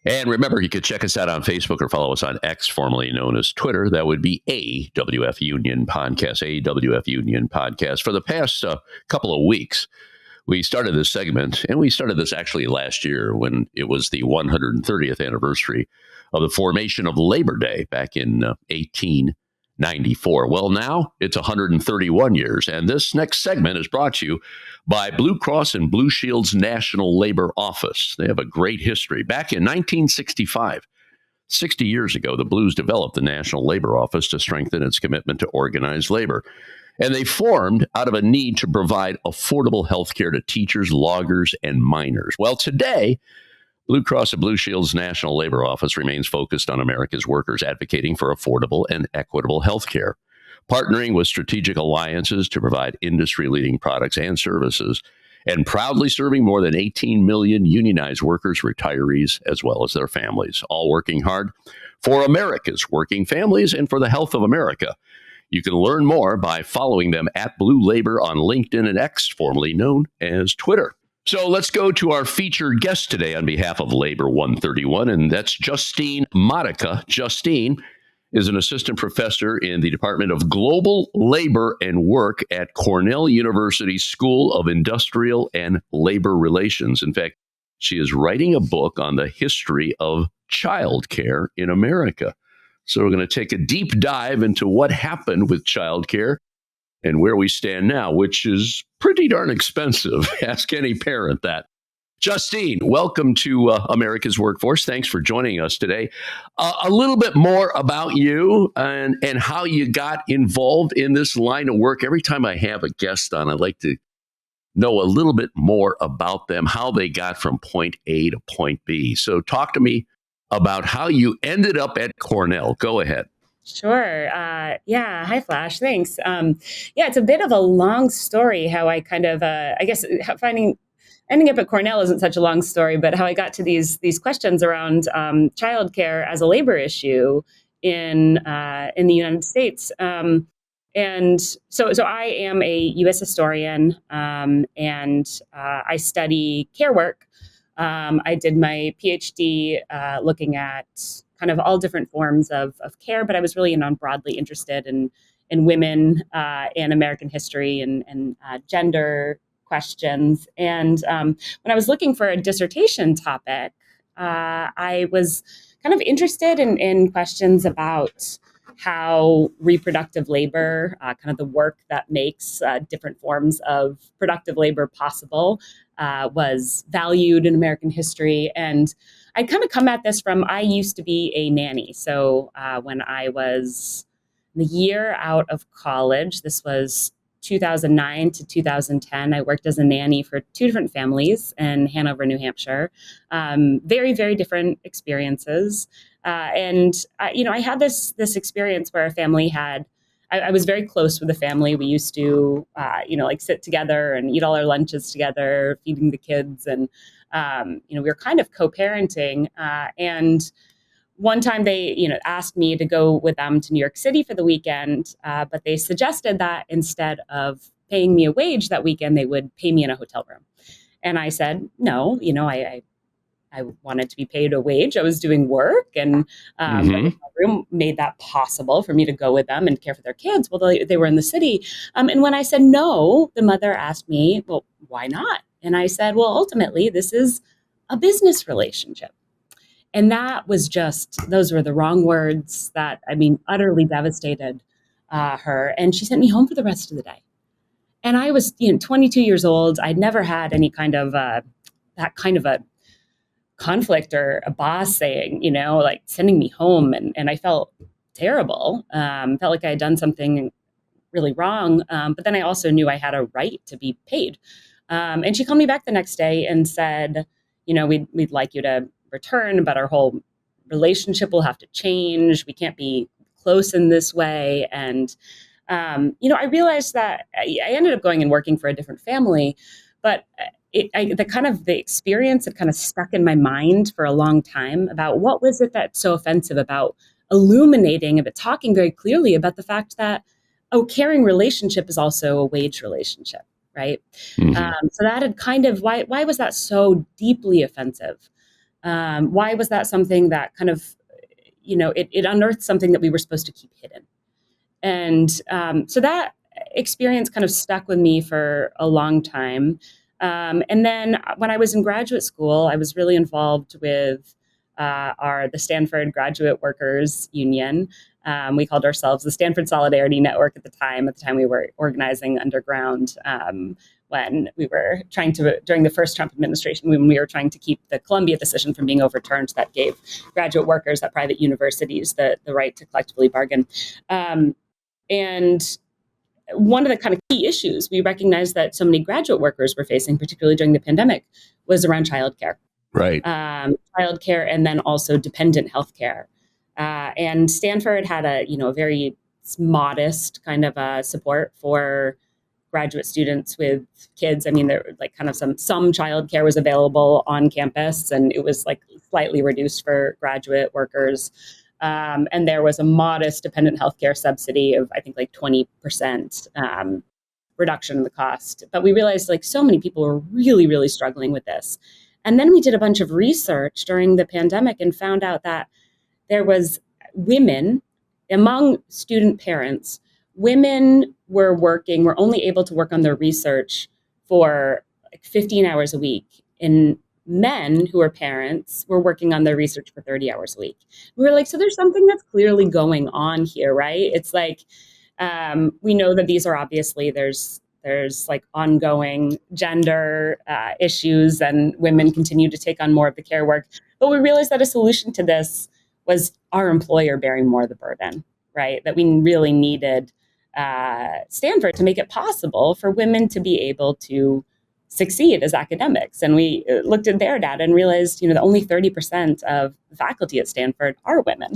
And remember, you could check us out on Facebook or follow us on X, formerly known as Twitter. That would be AWF Union Podcast, AWF Union Podcast. For the past couple of weeks, we started this segment, and we started this actually last year when it was the 130th anniversary of the formation of Labor Day back in 1894. Well, now it's 131 years, and this next segment is brought to you by Blue Cross and Blue Shield's National Labor Office. They have a great history. Back in 1965, 60 years ago, the Blues developed the National Labor Office to strengthen its commitment to organized labor. And they formed out of a need to provide affordable health care to teachers, loggers, and miners. Well, today, Blue Cross and Blue Shield's National Labor Office remains focused on America's workers advocating for affordable and equitable health care, partnering with strategic alliances to provide industry-leading products and services, and proudly serving more than 18 million unionized workers, retirees, as well as their families, all working hard for America's working families and for the health of America. You can learn more by following them at Blue Labor on LinkedIn and X, formerly known as Twitter. So let's go to our featured guest today on behalf of Labor 131, and that's Justine Modica. Justine is an assistant professor in the Department of Global Labor and Work at Cornell University School of Industrial and Labor Relations. In fact, she is writing a book on the history of childcare in America. So we're going to take a deep dive into what happened with childcare and where we stand now, which is pretty darn expensive. Ask any parent that. Justine, welcome to America's Workforce. Thanks for joining us today. A little bit more about you and how you got involved in this line of work. Every time I have a guest on, I'd like to know a little bit more about them, how they got from point A to point B. So talk to me about how you ended up at Cornell. Go ahead. Sure. Hi, Flash. Thanks. It's a bit of a long story how I kind of, ending up at Cornell isn't such a long story, but how I got to these questions around childcare as a labor issue in the United States. And so I am a U.S. historian, and I study care work. I did my PhD looking at kind of all different forms of care, but I was really broadly interested in women and American history and gender questions. And when I was looking for a dissertation topic, I was kind of interested in questions about how reproductive labor, kind of the work that makes different forms of productive labor possible, was valued in American history. And I kind of come at this from, I used to be a nanny. So when I was the year out of college, this was 2009 to 2010, I worked as a nanny for two different families in Hanover, New Hampshire. Very, very different experiences. I had this experience where a family had, I was very close with the family. We used to, sit together and eat all our lunches together, feeding the kids. And, we were kind of co-parenting. And one time they, asked me to go with them to New York City for the weekend. But they suggested that instead of paying me a wage that weekend, they would pay me in a hotel room. And I said, no, I wanted to be paid a wage. I was doing work, and the hotel room made that possible for me to go with them and care for their kids. Well, they were in the city. And when I said no, the mother asked me, well, why not? And I said, well, ultimately, this is a business relationship. And that was those were the wrong words that, utterly devastated her. And she sent me home for the rest of the day. And I was, 22 years old. I'd never had any kind of that kind of a conflict or a boss saying, like sending me home. And I felt terrible, felt like I had done something really wrong. But then I also knew I had a right to be paid. And she called me back the next day and said, we'd like you to return, but our whole relationship will have to change. We can't be close in this way. And, I realized that I ended up going and working for a different family, but the experience had kind of stuck in my mind for a long time about what was it that's so offensive about illuminating, about talking very clearly about the fact that, caring relationship is also a wage relationship, right? So that had kind of, why was that so deeply offensive Why was that something that kind of, it unearthed something that we were supposed to keep hidden? And so that experience kind of stuck with me for a long time. And then when I was in graduate school, I was really involved with the Stanford Graduate Workers Union. We called ourselves the Stanford Solidarity Network at the time. At the time, we were organizing underground when we were trying to, during the first Trump administration, when we were trying to keep the Columbia decision from being overturned, that gave graduate workers at private universities the right to collectively bargain. And one of the kind of key issues we recognized that so many graduate workers were facing, particularly during the pandemic, was around childcare. Right. Childcare and then also dependent healthcare. And Stanford had a very modest kind of support for graduate students with kids. I mean, there like kind of some childcare was available on campus, and it was like slightly reduced for graduate workers. And there was a modest dependent healthcare subsidy of, I think, like 20% reduction in the cost. But we realized like so many people were really, really struggling with this. And then we did a bunch of research during the pandemic and found out that there was women among student parents. Women were only able to work on their research for like 15 hours a week. And men who are parents were working on their research for 30 hours a week. We were like, so there's something that's clearly going on here, right? It's like, we know that these are obviously, there's like ongoing gender issues, and women continue to take on more of the care work. But we realized that a solution to this was our employer bearing more of the burden, right? That we really needed Stanford to make it possible for women to be able to succeed as academics. And we looked at their data and realized, that only 30% of the faculty at Stanford are women.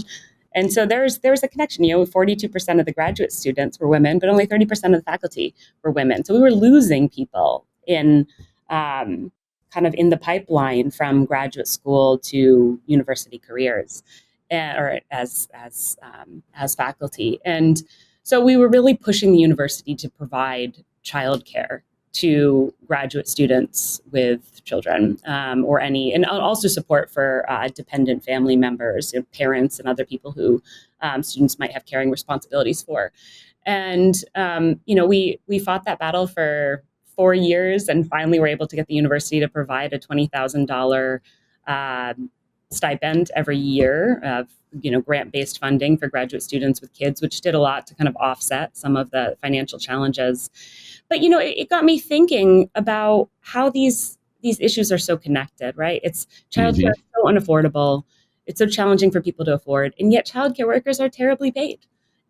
And so there's a connection. 42% of the graduate students were women, but only 30% of the faculty were women. So we were losing people in kind of in the pipeline from graduate school to university careers, or as faculty. And so we were really pushing the university to provide childcare to graduate students with children, and also support for dependent family members, parents and other people who students might have caring responsibilities for. And, we fought that battle for 4 years and finally were able to get the university to provide a $20,000 stipend every year of grant-based funding for graduate students with kids, which did a lot to kind of offset some of the financial challenges. But it got me thinking about how these issues are so connected, right? It's childcare is so unaffordable. It's so challenging for people to afford, and yet childcare workers are terribly paid.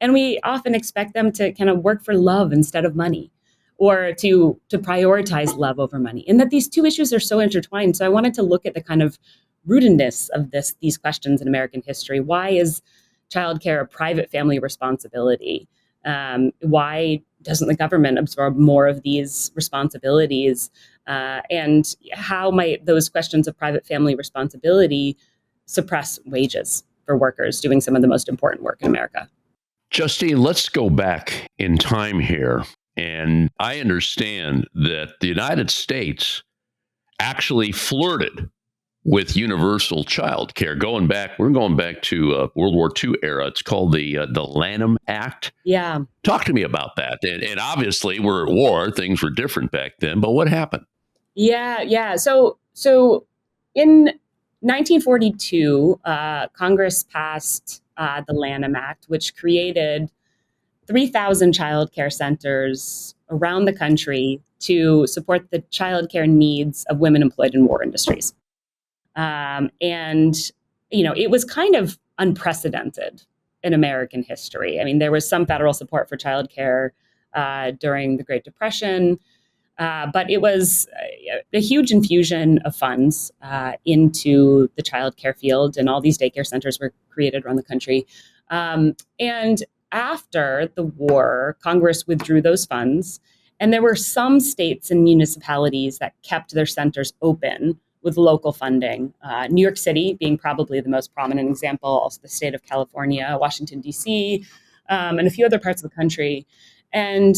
And we often expect them to kind of work for love instead of money, or to prioritize love over money. And that these two issues are so intertwined. So I wanted to look at the kind of rootedness of these questions in American history. Why is childcare a private family responsibility? Why doesn't the government absorb more of these responsibilities? And how might those questions of private family responsibility suppress wages for workers doing some of the most important work in America? Justine, let's go back in time here. And I understand that the United States actually flirted with universal child care. We're going back to World War II era. It's called the Lanham Act. Yeah. Talk to me about that. And obviously, we're at war. Things were different back then. But what happened? Yeah. So in 1942, Congress passed the Lanham Act, which created 3,000 child care centers around the country to support the child care needs of women employed in war industries. It was kind of unprecedented in American history. I mean, there was some federal support for childcare during the Great Depression, but it was a huge infusion of funds into the childcare field, and all these daycare centers were created around the country. And after the war, Congress withdrew those funds, and there were some states and municipalities that kept their centers open with local funding. New York City being probably the most prominent example, also the state of California, Washington, D.C., and a few other parts of the country. And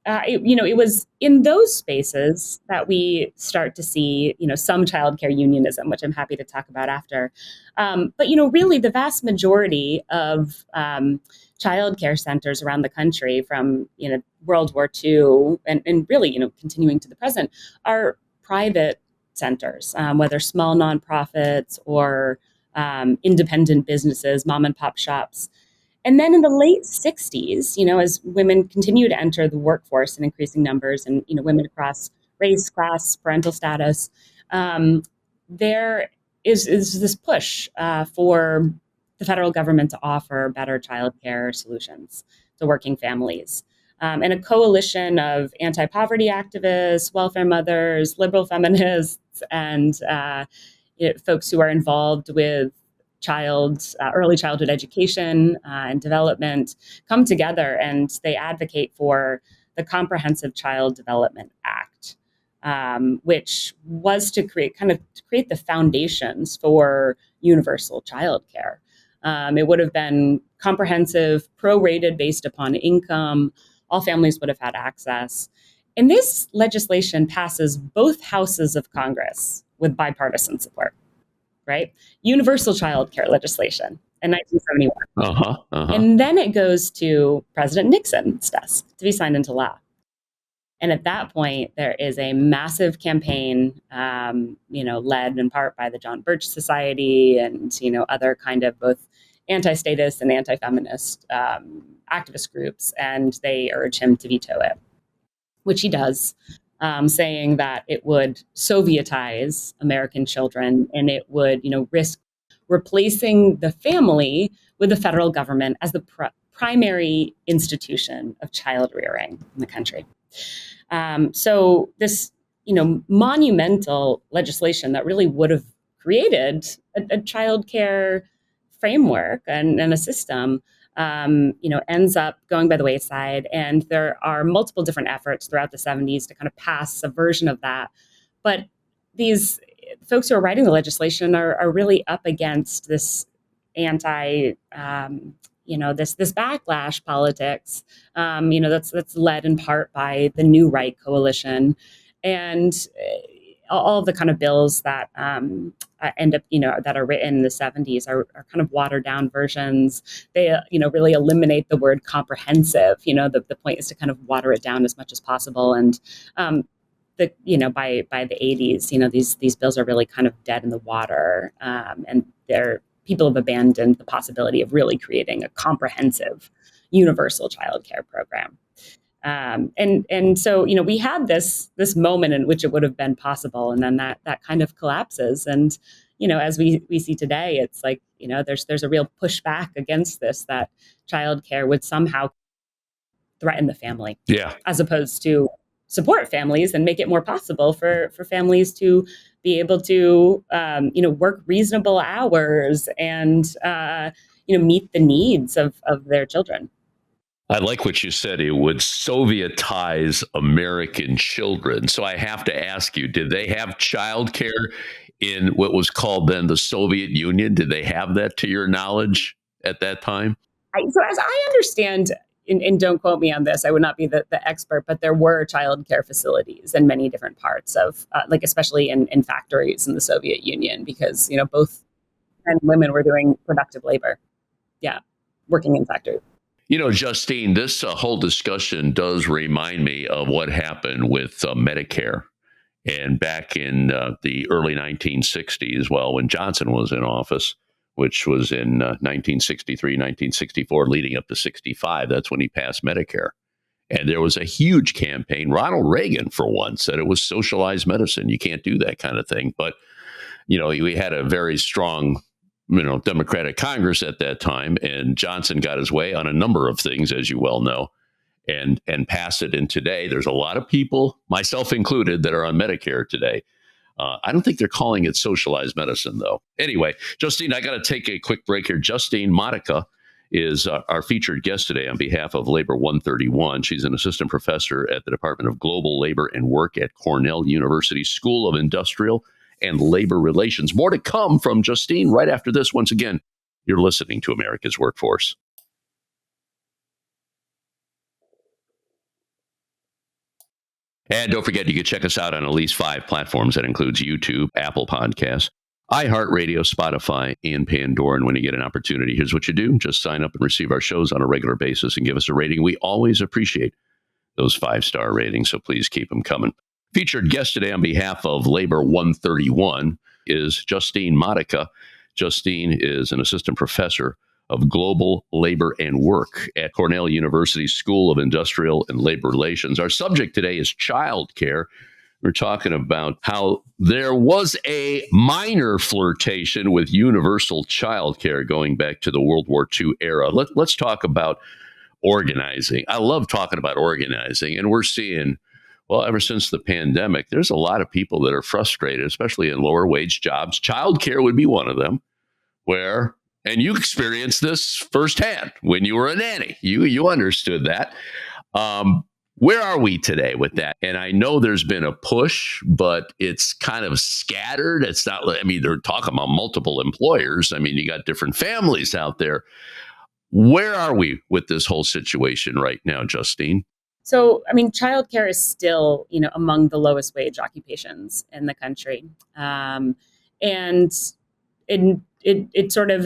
it was in those spaces that we start to see, some childcare unionism, which I'm happy to talk about after. But, really the vast majority of childcare centers around the country from, World War II and really, continuing to the present are private centers, whether small nonprofits or independent businesses, mom and pop shops. And then in the late 60s, as women continue to enter the workforce in increasing numbers and, women across race, class, parental status, there is this push for the federal government to offer better childcare solutions to working families. And a coalition of anti-poverty activists, welfare mothers, liberal feminists, and folks who are involved with early childhood education and development come together, and they advocate for the Comprehensive Child Development Act, which was to create the foundations for universal childcare. It would have been comprehensive, prorated based upon income. All families would have had access. And this legislation passes both houses of Congress with bipartisan support, right? Universal child care legislation in 1971. And then it goes to President Nixon's desk to be signed into law. And at that point, there is a massive campaign, led in part by the John Birch Society and, other kind of both anti-statist and anti-feminist activist groups. And they urge him to veto it, which he does, saying that it would Sovietize American children and it would, risk replacing the family with the federal government as the primary institution of child rearing in the country. So this, monumental legislation that really would have created a child care framework and a system, ends up going by the wayside. And there are multiple different efforts throughout the 70s to kind of pass a version of that. But these folks who are writing the legislation are really up against this this backlash politics, that's led in part by the New Right coalition, and all of the kind of bills that end up, that are written in the 70s are kind of watered down versions. They, really eliminate the word comprehensive. The point is to kind of water it down as much as possible. And by the 80s, these bills are really kind of dead in the water, and people have abandoned the possibility of really creating a comprehensive, universal childcare program. And so, we had this moment in which it would have been possible, and then that kind of collapses. And, as we see today, it's like, there's a real pushback against this, that childcare would somehow threaten the family, as opposed to support families and make it more possible for families to be able to, work reasonable hours and, meet the needs of their children. I like what you said. It would Sovietize American children. So I have to ask you, did they have childcare in what was called then the Soviet Union? Did they have that, to your knowledge, at that time? So as I understand, and don't quote me on this, I would not be the expert, but there were childcare facilities in many different parts of, especially in factories in the Soviet Union, because, both men and women were doing productive labor. Yeah, working in factories. Justine, this whole discussion does remind me of what happened with Medicare. And back in the early 1960s, when Johnson was in office, which was in 1963, 1964, leading up to 65, that's when he passed Medicare. And there was a huge campaign. Ronald Reagan, for one, said it was socialized medicine. You can't do that kind of thing. But, we had a very strong Democratic Congress at that time, and Johnson got his way on a number of things, as you well know, and passed it. And today, there's a lot of people, myself included, that are on Medicare today. I don't think they're calling it socialized medicine, though. Anyway, Justine, I got to take a quick break here. Justine Modica is our featured guest today on behalf of Labor 131. She's an assistant professor at the Department of Global Labor and Work at Cornell University School of Industrial and Labor Relations. More to come from Justine right after this. Once again, you're listening to America's Workforce. And don't forget, you can check us out on at least 5 platforms. That includes YouTube, Apple Podcasts, iHeartRadio, Spotify, and Pandora. And when you get an opportunity, here's what you do. Just sign up and receive our shows on a regular basis and give us a rating. We always appreciate those 5-star ratings, so please keep them coming. Featured guest today on behalf of Labor 131 is Justine Modica. Justine is an assistant professor of global labor and work at Cornell University School of Industrial and Labor Relations. Our subject today is childcare. We're talking about how there was a minor flirtation with universal childcare going back to the World War II era. Let's talk about organizing. I love talking about organizing, and we're seeing, well, ever since the pandemic, there's a lot of people that are frustrated, especially in lower wage jobs. Childcare would be one of them, where, and you experienced this firsthand when you were a nanny. You understood that. Where are we today with that? And I know there's been a push, but it's kind of scattered. It's not, I mean, they're talking about multiple employers. I mean, you got different families out there. Where are we with this whole situation right now, Justine? So, I mean, childcare is still, among the lowest wage occupations in the country. And it sort of,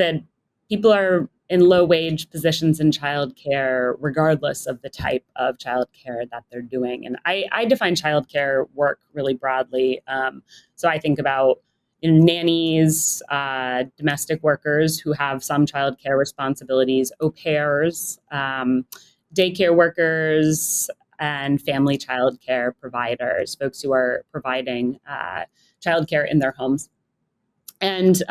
people are in low wage positions in childcare, regardless of the type of childcare that they're doing. And I define childcare work really broadly. So I think about nannies, domestic workers who have some childcare responsibilities, au pairs, daycare workers, and family childcare providers, folks who are providing childcare in their homes. And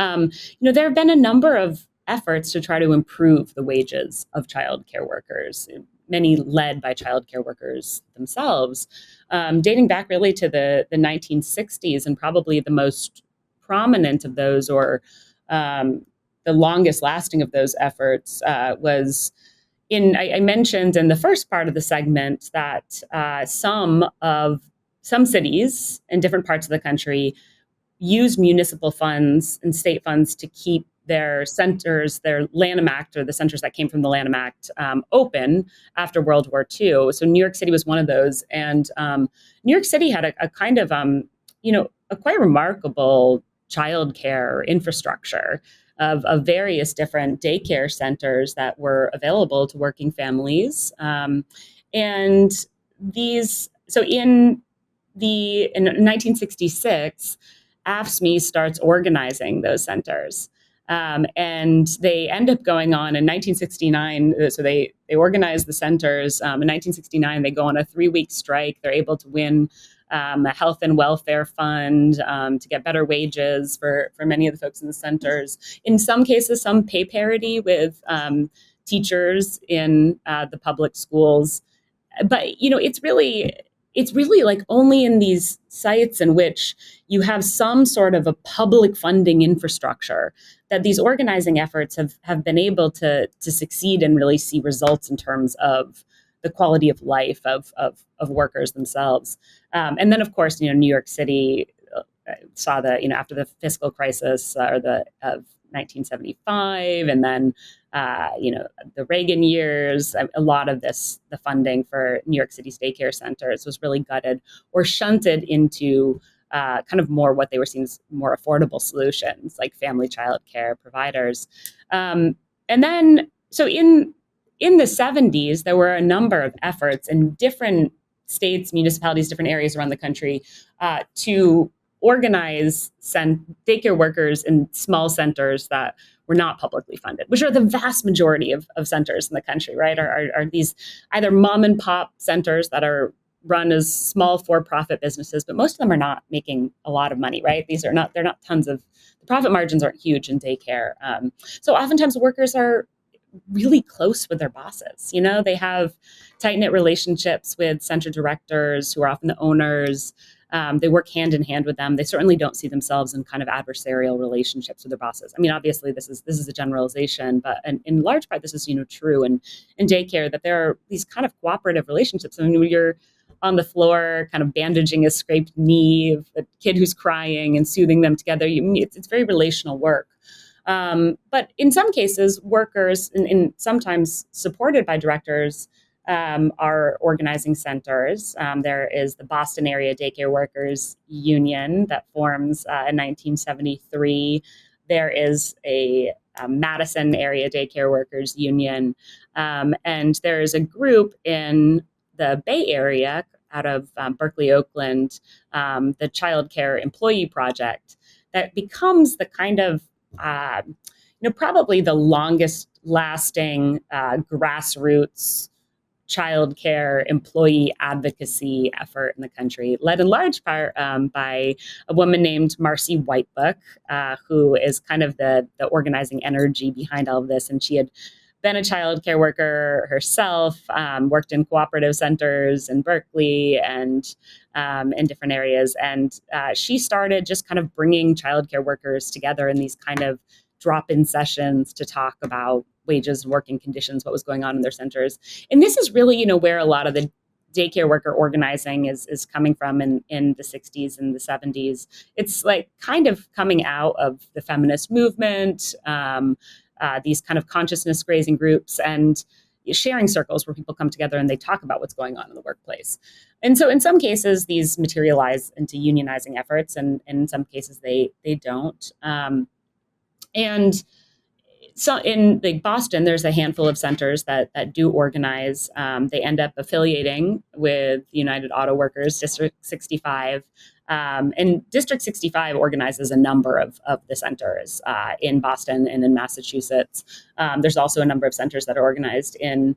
there have been a number of efforts to try to improve the wages of childcare workers, many led by childcare workers themselves, dating back really to the 1960s, and probably the most prominent of those, or the longest lasting of those efforts, was I mentioned in the first part of the segment that some cities in different parts of the country use municipal funds and state funds to keep their centers, their Lanham Act, or the centers that came from the Lanham Act, open after World War II. So New York City was one of those. And New York City had a kind of, a quite remarkable childcare infrastructure of various different daycare centers that were available to working families. And so in 1966, AFSCME starts organizing those centers. And they end up going on in 1969. So they organize the centers. In 1969, they go on a 3-week strike. They're able to win a health and welfare fund to get better wages for many of the folks in the centers. In some cases, some pay parity with teachers in the public schools. But, it's really like only in these sites in which you have some sort of a public funding infrastructure that these organizing efforts have been able to succeed and really see results in terms of the quality of life of workers themselves. And then, of course, New York City saw after the fiscal crisis of 1975, and then the Reagan years, a lot of the funding for New York City's daycare centers was really gutted or shunted into kind of more what they were seeing as more affordable solutions, like family child care providers. And then, so in the 70s, there were a number of efforts in different states, municipalities, different areas around the country to organize daycare workers in small centers that were not publicly funded, which are the vast majority of centers in the country, right? Are these either mom and pop centers that are run as small for-profit businesses, but most of them are not making a lot of money, right? They're not tons of, the profit margins aren't huge in daycare. So oftentimes workers are really close with their bosses. They have tight-knit relationships with center directors who are often the owners. They work hand in hand with them. They certainly don't see themselves in kind of adversarial relationships with their bosses. I mean, obviously, this is a generalization, but in large part, this is true in daycare, that there are these kind of cooperative relationships. I mean, when you're on the floor, kind of bandaging a scraped knee of a kid who's crying and soothing them together, it's very relational work. But in some cases, workers, and sometimes supported by directors, are organizing centers. There is the Boston Area Daycare Workers Union that forms in 1973. There is a Madison Area Daycare Workers Union. And there is a group in the Bay Area out of Berkeley, Oakland, the Child Care Employee Project, that becomes the kind of probably the longest lasting grassroots childcare employee advocacy effort in the country, led in large part by a woman named Marcy Whitebook, who is kind of the organizing energy behind all of this. And she had been a child care worker herself, worked in cooperative centers in Berkeley and in different areas. And she started just kind of bringing child care workers together in these kind of drop-in sessions to talk about wages and working conditions, what was going on in their centers. And this is really, where a lot of the daycare worker organizing is coming from in the 60s and the 70s. It's like kind of coming out of the feminist movement, these kind of consciousness raising groups and sharing circles where people come together and they talk about what's going on in the workplace. And so in some cases, these materialize into unionizing efforts, and in some cases they don't. And so in Boston, there's a handful of centers that do organize. They end up affiliating with United Auto Workers, District 65. And District 65 organizes a number of the centers in Boston and in Massachusetts. There's also a number of centers that are organized in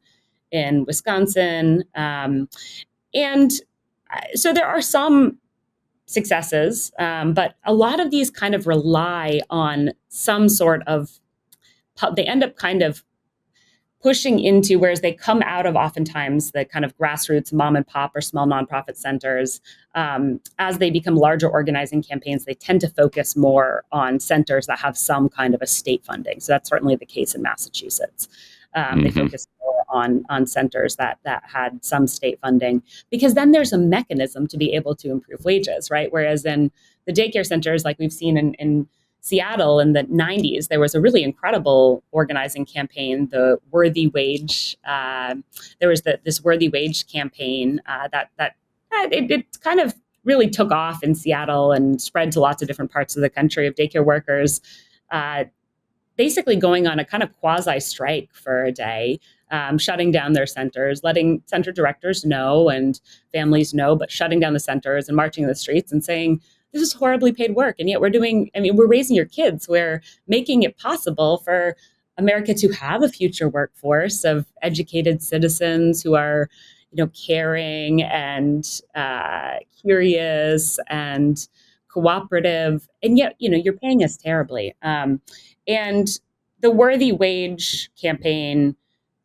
Wisconsin. And so there are some successes, but a lot of these kind of rely on some sort of, they end up kind of pushing into, whereas they come out of oftentimes the kind of grassroots mom and pop or small nonprofit centers, as they become larger organizing campaigns, they tend to focus more on centers that have some kind of a state funding. So that's certainly the case in Massachusetts. They focus more on centers that had some state funding, because then there's a mechanism to be able to improve wages, right? Whereas in the daycare centers, like we've seen in Seattle in the 90s, there was a really incredible organizing campaign, the Worthy Wage. There was this Worthy Wage campaign that it kind of really took off in Seattle and spread to lots of different parts of the country, of daycare workers basically going on a kind of quasi strike for a day, shutting down their centers, letting center directors know and families know, but shutting down the centers and marching in the streets and saying, this is horribly paid work. And yet we're raising your kids. We're making it possible for America to have a future workforce of educated citizens who are, caring and curious and cooperative. And yet, you're paying us terribly. And the Worthy Wage campaign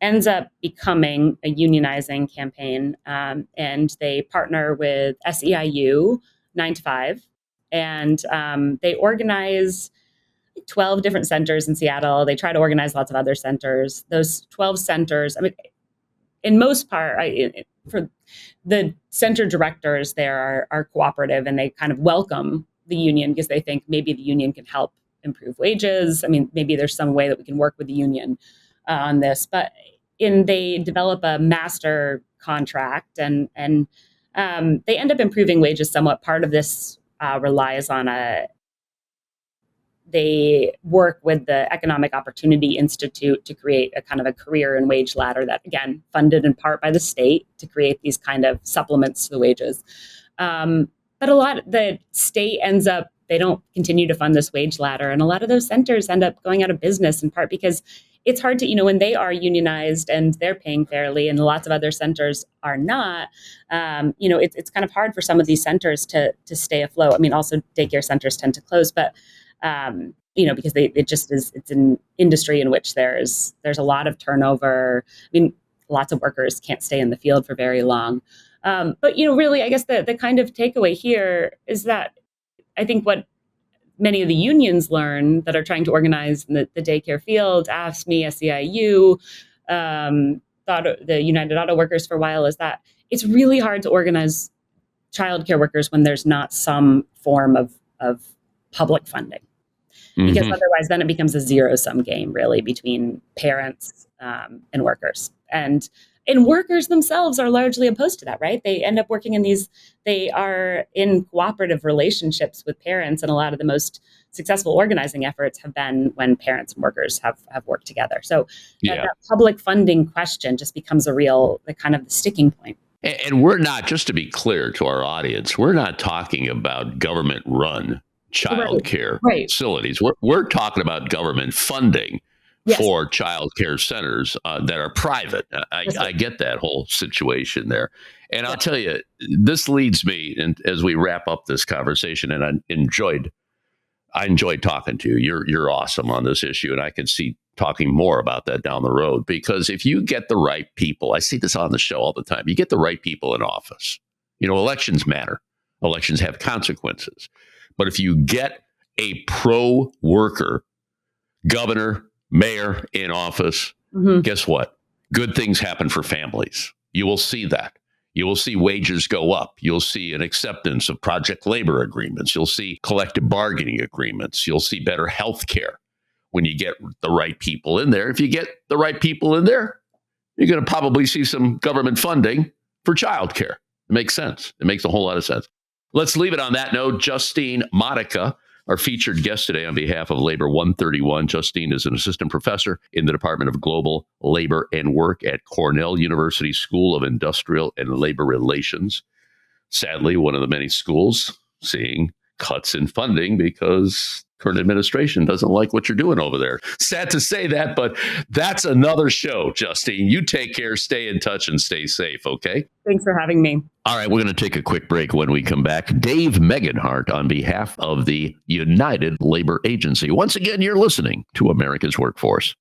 ends up becoming a unionizing campaign. And they partner with SEIU 9 to 5. And they organize 12 different centers in Seattle. They try to organize lots of other centers. Those 12 centers, in most part, for the center directors there are cooperative, and they kind of welcome the union because they think maybe the union can help improve wages. Maybe there's some way that we can work with the union on this. But they develop a master contract, and they end up improving wages somewhat. Part of this relies on they work with the Economic Opportunity Institute to create a kind of a career and wage ladder that, again, funded in part by the state to create these kind of supplements to the wages. But the state ends up, they don't continue to fund this wage ladder. And a lot of those centers end up going out of business, in part because it's hard to, when they are unionized and they're paying fairly and lots of other centers are not, it's kind of hard for some of these centers to stay afloat. Also daycare centers tend to close, but because it's an industry in which there's a lot of turnover. Lots of workers can't stay in the field for very long. But really, I guess the kind of takeaway here is that I think what many of the unions learn that are trying to organize in the daycare field, AFSCME, SEIU, the United Auto Workers for a while, is that it's really hard to organize childcare workers when there's not some form of public funding. Because otherwise then it becomes a zero-sum game, really, between parents and workers. And And workers themselves are largely opposed to that, right? They end up working in they are in cooperative relationships with parents, and a lot of the most successful organizing efforts have been when parents and workers have worked together. So that public funding question just becomes the kind of the sticking point. And we're not, just to be clear to our audience, we're not talking about government-run child care facilities. We're talking about government funding for child care centers that are private. I get that whole situation there. And I'll tell you, this leads me, and as we wrap up this conversation, and I enjoyed talking to you. You're awesome on this issue, and I can see talking more about that down the road, because if you get the right people, I see this on the show all the time, you get the right people in office. Elections matter. Elections have consequences. But if you get a pro-worker governor, mayor in office, guess what? Good things happen for families. You will see that. You will see wages go up. You'll see an acceptance of project labor agreements. You'll see collective bargaining agreements. You'll see better health care when you get the right people in there. If you get the right people in there, you're going to probably see some government funding for childcare. It makes sense. It makes a whole lot of sense. Let's leave it on that note. Justine Modica, our featured guest today on behalf of Labor 131. Justine is an assistant professor in the Department of Global Labor and Work at Cornell University School of Industrial and Labor Relations. Sadly, one of the many schools seeing cuts in funding because current administration doesn't like what you're doing over there. Sad to say that, but that's another show, Justine. You take care, stay in touch, and stay safe, okay? Thanks for having me. All right, we're going to take a quick break. When we come back, Dave Meganhart on behalf of the United Labor Agency. Once again, you're listening to America's Workforce.